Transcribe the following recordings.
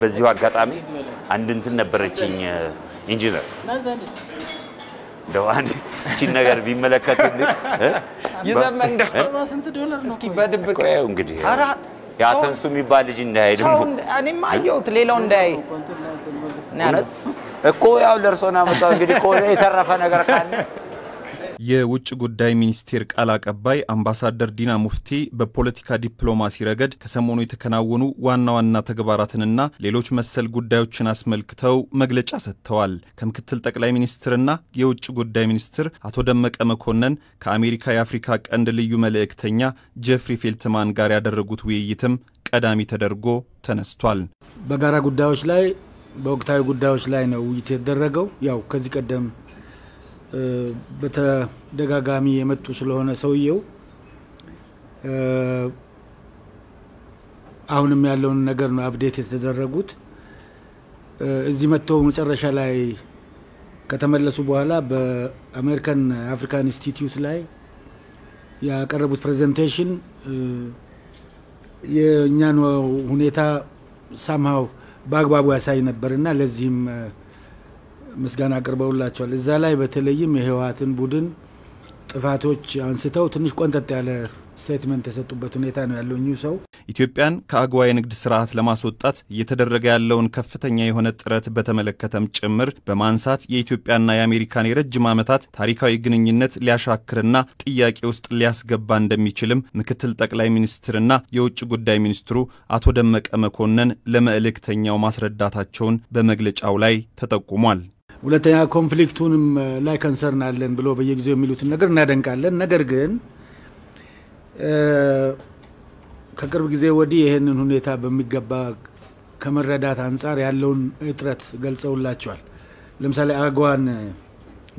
በዚሁ አጋጣሚ አንድ እንትን ነበረችኝ ኢንጂነር ደዋን እቺ ነገር ቢመለከቱልኝ ይዘመንደው ስንት ዶላር ነው እስኪ በድብቅ ቆየው እንግዲህ ያተንሱ የሚባል ልጅ እንዳይሄድ እኔም አየሁት ሌላው እንዳይ ናት እኮ ያው ለርሶና መጣው እንግዲህ ቆየ የተረፈ ነገር ካለ የውጭ ጉዳይ ሚኒስቴር ቃል አቀባይ አምባሳደር ዲና ሙፍቲ በፖለቲካ ዲፕሎማሲ ረገድ ከሰሞኑ የተከናወኑ ዋና ተግባራትንና ሌሎች መሰል ጉዳዮችን አስመልክተው መግለጫ ሰጥተዋል። ከምክትል ጠቅላይ ሚኒስትርና የውጭ ጉዳይ ሚኒስትር አቶ ደመቀ መኮንን ከአሜሪካ የአፍሪካ ቀንድ ልዩ መልእክተኛ ጄፍሪ ፌልትማን ጋር ያደረጉት ውይይትም ቀዳሚ ተደርጎ ተነስቷል። በጋራ ጉዳዮች ላይ በወቅታዊ ጉዳዮች ላይ ነው ውይይት የተደረገው። ያው ከዚህ ቀደም በተደጋጋሚ የመጡ ስለሆነ ሰውየው አሁንም ያለውን ነገር ነው አፕዴት የተደረጉት። እዚህ መጥተው መጨረሻ ላይ ከተመለሱ በኋላ በአሜሪካን አፍሪካን ኢንስቲትዩት ላይ ያቀረቡት ፕሬዘንቴሽን የኛን ሁኔታ ሳምሃው በአግባቡ ያሳይ ነበርና ለዚህም ምስጋና አቀርበውላቸዋል። እዛ ላይ በተለይም የህዋትን ቡድን ጥፋቶች አንስተው ትንሽ ቆንጠጥ ያለ ስቴትመንት ተሰጡበት ሁኔታ ነው ያለው። ኒው ሰው ኢትዮጵያን ከአግዋ የንግድ ስርዓት ለማስወጣት እየተደረገ ያለውን ከፍተኛ የሆነ ጥረት በተመለከተም ጭምር በማንሳት የኢትዮጵያና የአሜሪካን የረጅም ዓመታት ታሪካዊ ግንኙነት ሊያሻክርና ጥያቄ ውስጥ ሊያስገባ እንደሚችልም ምክትል ጠቅላይ ሚኒስትርና የውጭ ጉዳይ ሚኒስትሩ አቶ ደመቀ መኮንን ለመልእክተኛው ማስረዳታቸውን በመግለጫው ላይ ተጠቁሟል። ሁለተኛ ኮንፍሊክቱንም ላይ ኮንሰርን አለን ብሎ በየጊዜው የሚሉትን ነገር እናደንቃለን። ነገር ግን ከቅርብ ጊዜ ወዲህ ይሄንን ሁኔታ በሚገባ ከመረዳት አንፃር ያለውን እጥረት ገልጸውላቸዋል። ለምሳሌ አጓን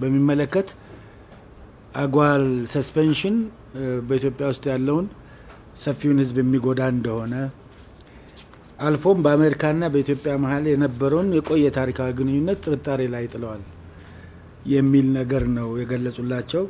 በሚመለከት አጓል ሰስፔንሽን በኢትዮጵያ ውስጥ ያለውን ሰፊውን ህዝብ የሚጎዳ እንደሆነ አልፎም በአሜሪካና በኢትዮጵያ መሃል የነበረውን የቆየ ታሪካዊ ግንኙነት ጥርጣሬ ላይ ጥለዋል የሚል ነገር ነው የገለጹላቸው።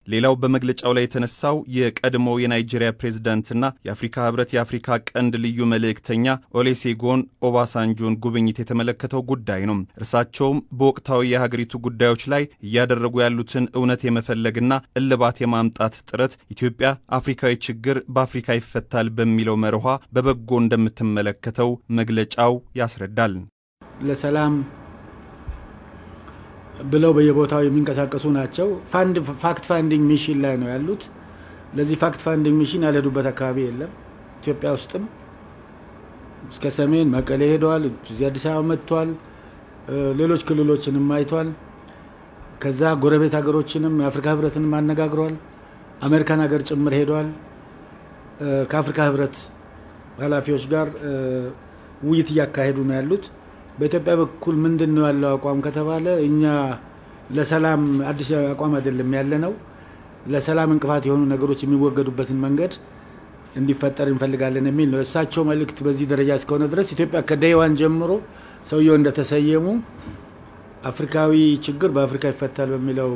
ሌላው በመግለጫው ላይ የተነሳው የቀድሞው የናይጄሪያ ፕሬዝዳንትና የአፍሪካ ህብረት የአፍሪካ ቀንድ ልዩ መልእክተኛ ኦሉሴጉን ኦባሳንጆን ጉብኝት የተመለከተው ጉዳይ ነው። እርሳቸውም በወቅታዊ የሀገሪቱ ጉዳዮች ላይ እያደረጉ ያሉትን እውነት የመፈለግና እልባት የማምጣት ጥረት ኢትዮጵያ አፍሪካዊ ችግር በአፍሪካ ይፈታል በሚለው መርሃ በበጎ እንደምትመለከተው መግለጫው ያስረዳል። ለሰላም ብለው በየቦታው የሚንቀሳቀሱ ናቸው። ፋክት ፋይንዲንግ ሚሽን ላይ ነው ያሉት። ለዚህ ፋክት ፋይንዲንግ ሚሽን ያለዱበት አካባቢ የለም። ኢትዮጵያ ውስጥም እስከ ሰሜን መቀሌ ሄደዋል፣ እዚህ አዲስ አበባ መጥቷል፣ ሌሎች ክልሎችንም አይቷል። ከዛ ጎረቤት ሀገሮችንም የአፍሪካ ህብረትንም አነጋግሯል። አሜሪካን ሀገር ጭምር ሄደዋል። ከአፍሪካ ህብረት ኃላፊዎች ጋር ውይይት እያካሄዱ ነው ያሉት። በኢትዮጵያ በኩል ምንድነው ያለው አቋም ከተባለ እኛ ለሰላም አዲስ አቋም አይደለም ያለነው፣ ለሰላም እንቅፋት የሆኑ ነገሮች የሚወገዱበትን መንገድ እንዲፈጠር እንፈልጋለን የሚል ነው። እሳቸው መልእክት በዚህ ደረጃ እስከሆነ ድረስ ኢትዮጵያ ከደይዋን ጀምሮ ሰውየው እንደተሰየሙ አፍሪካዊ ችግር በአፍሪካ ይፈታል በሚለው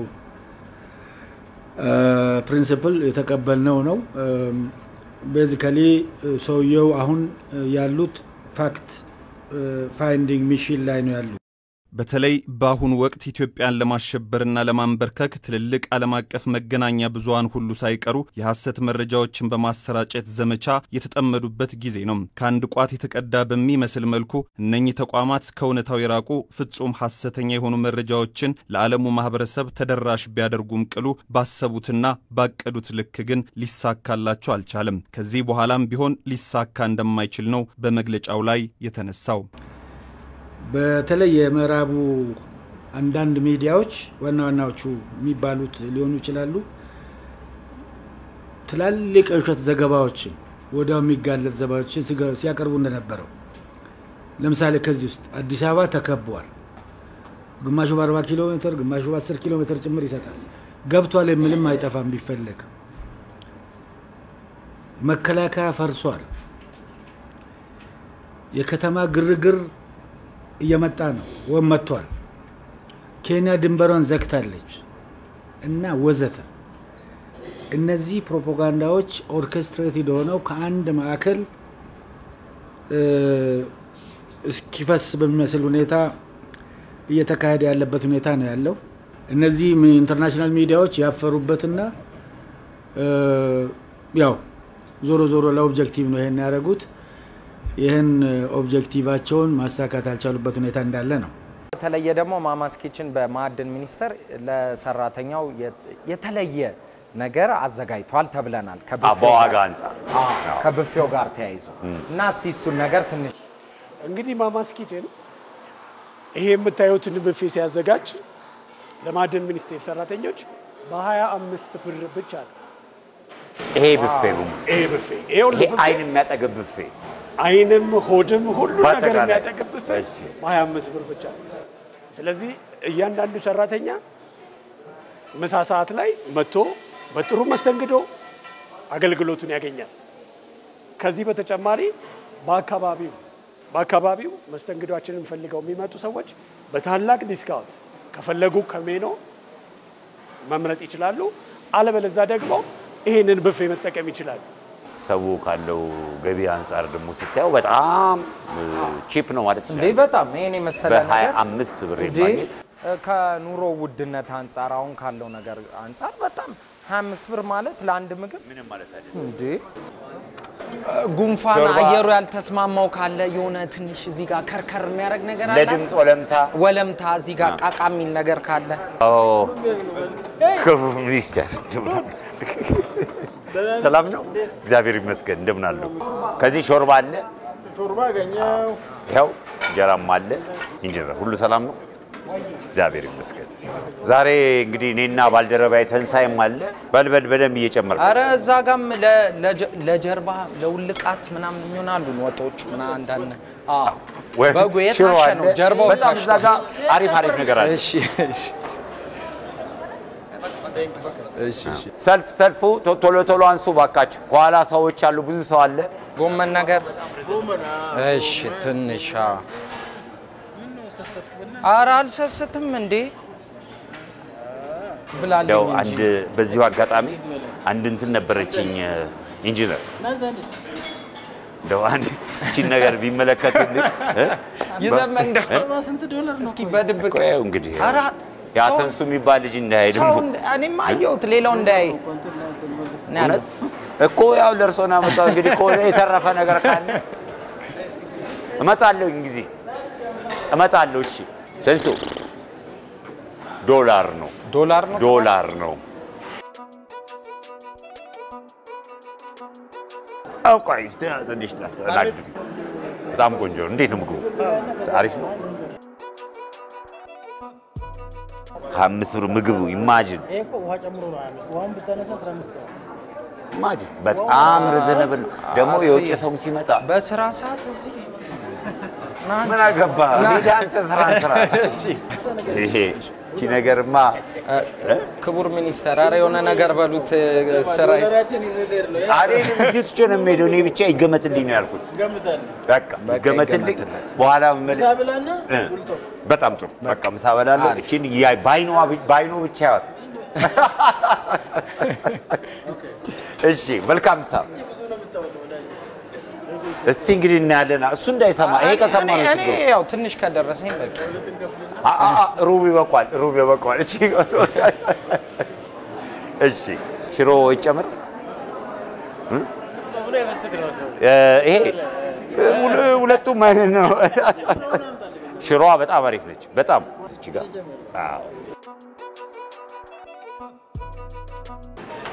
ፕሪንሲፕል የተቀበልነው ነው። ቤዚካሊ ሰውየው አሁን ያሉት ፋክት ፋይንዲንግ ሚሽን ላይ ነው ያሉት። በተለይ በአሁን ወቅት ኢትዮጵያን ለማሸበርና ለማንበርከክ ትልልቅ ዓለም አቀፍ መገናኛ ብዙሃን ሁሉ ሳይቀሩ የሐሰት መረጃዎችን በማሰራጨት ዘመቻ የተጠመዱበት ጊዜ ነው። ከአንድ ቋት የተቀዳ በሚመስል መልኩ እነኚህ ተቋማት ከእውነታው የራቁ ፍጹም ሐሰተኛ የሆኑ መረጃዎችን ለዓለሙ ማህበረሰብ ተደራሽ ቢያደርጉም ቅሉ ባሰቡትና ባቀዱት ልክ ግን ሊሳካላቸው አልቻለም። ከዚህ በኋላም ቢሆን ሊሳካ እንደማይችል ነው በመግለጫው ላይ የተነሳው። በተለይ የምዕራቡ አንዳንድ ሚዲያዎች ዋናዎቹ የሚባሉት ሊሆኑ ይችላሉ ትላልቅ የውሸት ዘገባዎችን ወዲያው የሚጋለጥ ዘገባዎችን ሲያቀርቡ እንደነበረው። ለምሳሌ ከዚህ ውስጥ አዲስ አበባ ተከቧል፣ ግማሹ በ40 ኪሎ ሜትር ግማሹ በ10 ኪሎ ሜትር ጭምር ይሰጣል፣ ገብቷል የሚልም አይጠፋም ቢፈልግ። መከላከያ ፈርሷል፣ የከተማ ግርግር እየመጣ ነው ወመቷል፣ ኬንያ ድንበሯን ዘግታለች እና ወዘተ። እነዚህ ፕሮፓጋንዳዎች ኦርኬስትሬትድ ሆነው ከአንድ ማዕከል እስኪፈስ በሚመስል ሁኔታ እየተካሄደ ያለበት ሁኔታ ነው ያለው። እነዚህ ኢንተርናሽናል ሚዲያዎች ያፈሩበትና ያው ዞሮ ለኦብጀክቲቭ ነው ይሄን ያደረጉት። ይሄን ኦብጀክቲቫቸውን ማሳካት ያልቻሉበት ሁኔታ እንዳለ ነው። የተለየ ደግሞ ማማስ ኪችን በማዕድን ሚኒስቴር ለሰራተኛው የተለየ ነገር አዘጋጅቷል ተብለናል። በዋጋ አንፃር ከብፌው ጋር ተያይዞ እና እስቲ እሱን ነገር ትንሽ እንግዲህ ማማስ ኪችን ይሄ የምታዩትን ብፌ ሲያዘጋጅ ለማዕድን ሚኒስቴር ሰራተኞች በ25 ብር ብቻ ነው። ይሄ ብፌ ነው። ይሄ አይን የሚያጠግብ ብፌ፣ አይንም ሆድም ሁሉ ነገር የሚያጠግብ ብፌ በ25 ብር ብቻ ነው። ስለዚህ እያንዳንዱ ሰራተኛ ምሳ ሰዓት ላይ መጥቶ በጥሩ መስተንግዶ አገልግሎቱን ያገኛል። ከዚህ በተጨማሪ በአካባቢው መስተንግዶአችንን ፈልገው የሚመጡ ሰዎች በታላቅ ዲስካውንት ከፈለጉ ከሜኖ መምረጥ ይችላሉ። አለበለዚያ ደግሞ ይሄንን ብፌ መጠቀም ይችላሉ። ሰው ካለው ገቢ አንፃር ደግሞ ሲታየው በጣም ቺፕ ነው ማለት ነው። በጣም ይሄን መሰለ ነገር በ25 ብር ማለት ከኑሮ ውድነት አንፃር አሁን ካለው ነገር አንፃር በጣም 25 ብር ማለት ለአንድ ምግብ ምንም ማለት አይደለም እንዴ። ጉንፋን አየሩ ያልተስማማው ካለ የሆነ ትንሽ እዚህ ጋር ከርከር የሚያደርግ ነገር አለ። ለድምጽ ወለምታ እዚህ ጋር ቃቃሚል ነገር ካለ ሚኒስተር ሰላም ነው። እግዚአብሔር ይመስገን። እንደምን አለው? ከዚህ ሾርባ አለ። ሾርባ አገኘው። ያው እንጀራም አለ። እንጀራ ሁሉ ሰላም ነው። እግዚአብሔር ይመስገን። ዛሬ እንግዲህ እኔና ባልደረባዬ ተንሳይም አለ። በልበል በደም እየጨመርኩ አረ እዛ ጋም ለጀርባ ለውልቃት ምናምን ይሆናሉ ወጦች ምናምን እንዳለ በጉ የታሸ ነው ጀርባው በጣም እዛ ጋር አሪፍ ነገር አለ። እሺ ሰልፉ ቶሎ አንሱ ባካችሁ። ከኋላ ሰዎች አሉ፣ ብዙ ሰው አለ። ጎመን ነገር እሺ ትንሽ ኧረ አልሰስትም እንዴ ብላለኝ እንጂ አንድ በዚሁ አጋጣሚ አንድ እንትን ነበረችኝ ኢንጂነር እንደው አንድ እቺ ነገር ቢመለከቱልኝ ይዘመን እንደው ስንት ዶላር ነው? እስኪ በድብቅ ቆየው እንግዲህ ኧረ ያተንሱ የሚባል ልጅ እንዳይሄድ እኔም አየሁት ሌላው እንዳይ እውነት እኮ ያው ለርሶና መጣው እንግዲህ ኮ የተረፈ ነገር ካለ እመጣለሁ እንግዲህ እመጣለሁ። እሺ ተንሱ ዶላር ነው አውቃይ ትንሽ ላስላድ በጣም ቆንጆ ነው። እንዴት ነው ምግቡ? አሪፍ ነው። 5 ብር ምግቡ ኢማጂን እኮ ውሃ ጨምሮ ነው 5 ውሃን ብታነሳ 15 ነው። ኢማጂን በጣም ርዝነብል ደግሞ የውጭ ሰው ሲመጣ በስራ ሰዓት እዚህ ምን አገባ አንተ ስራ እሺ ይሄ እቺ ነገርማ ክቡር ሚኒስተር አረ የሆነ ነገር በሉት ስራይ ዶላራችን ይዘደር ነው አሬን እዚህ ትቼ ነው የምሄደው። እኔ ብቻ ይገመትልኝ ነው ያልኩት። ገምታል በቃ ይገመትልኝ በኋላ መመለስ ሳብላና ቡልቶ በጣም ጥሩ በቃ ምሳ በላለሁ። እቺን ባይኑ ብቻ ያዋት እሺ መልካም ምሳ እስቲ እንግዲህ እናያለን። እሱ እንዳይሰማ ይሄ ከሰማ ነው ችግሩ። እኔ ያው ትንሽ ከደረሰኝ በቃ ሩብ ይበቃዋል። እሺ ሽሮ ይጨምር። ይሄ ሁለቱም አይነት ነው። ሽሮዋ በጣም አሪፍ ነች። በጣም እቺ ጋር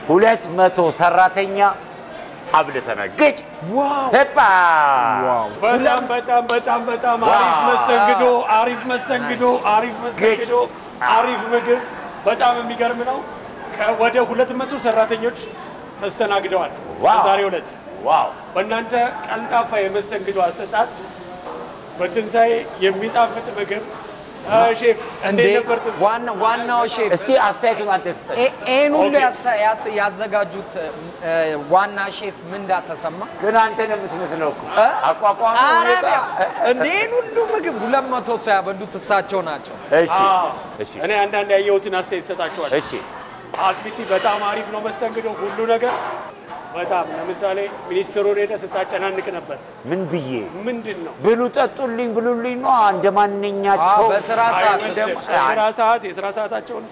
200 ሰራተኛ አብልተናል። ግጭ ሄፓ በጣም አሪፍ መስተንግዶ አሪፍ ምግብ በጣም የሚገርም ነው። ወደ 200 ሰራተኞች ተስተናግደዋል በዛሬው ዕለት። ዋው በእናንተ ቀልጣፋ የመስተንግዶ አሰጣጥ በትንሳኤ የሚጣፍጥ ምግብ ሼፍ እንዴት ነበር? ዋናው ሼፍ እስቲ አስተያየቱን አንተ ስጠኝ። ይሄን ሁሉ ያዘጋጁት ዋና ሼፍ ምን እንዳተሰማ ግን አንተ ነው የምትመስለው እኮ አቋቋሙ ሁኔታ እንዴን ሁሉ ምግብ 200 ሰው ያበሉት እሳቸው ናቸው። እሺ እኔ አንዳንድ ያየሁትን አስተያየት ሰጣችኋል። እሺ አስቢቲ በጣም አሪፍ ነው መስተንግዶ፣ ሁሉ ነገር በጣም ለምሳሌ ሚኒስትሩን ሄደህ ስታጨናንቅ ነበር። ምን ብዬ ምንድነው ብሉ ጠጡልኝ ብሉልኝ ነው እንደማንኛቸው በስራ ሰዓት የስራ ሰዓታቸውን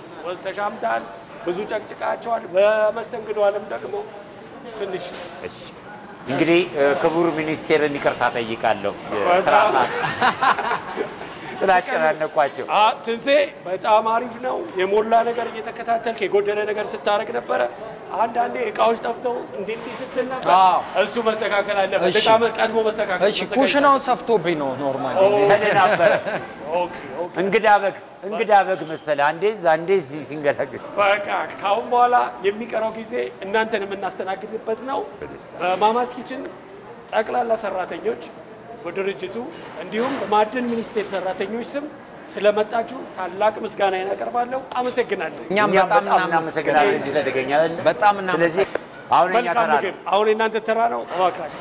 ተሻምታል፣ ብዙ ጨቅጭቃቸዋል። በመስተንግዶ ዓለም ደግሞ ትንሽ እሺ እንግዲህ ክቡር ሚኒስቴርን ይቅርታ ጠይቃለሁ ስራ ሰዓት ስላጨናነቋቸው። ትንሴ በጣም አሪፍ ነው። የሞላ ነገር እየተከታተልክ የጎደለ ነገር ስታረግ ነበረ። አንዳንዴ እቃዎች ጠፍተው እንዴት ስትል ነበር። እሱ መስተካከል አለበት። በጣም ቀድሞ መስተካከል። እሺ ኩሽናው ሰፍቶብኝ ነው ኖርማሊ ተደናበረ። እንግዳ በግ መሰለ አንዴ ሲንገዳገድ። በቃ ካሁን በኋላ የሚቀረው ጊዜ እናንተን የምናስተናግድበት ነው። በማማስ ኪችን ጠቅላላ ሰራተኞች በድርጅቱ እንዲሁም በማዕድን ሚኒስቴር ሰራተኞች ስም ስለመጣችሁ ታላቅ ምስጋና ያቀርባለሁ። አመሰግናለሁ። እኛም በጣም እናመሰግናለን እዚህ ለተገኛለን። በጣም እናመሰግናለን። ስለዚህ አሁን እናንተ ተራ ነው። ተባክራችሁ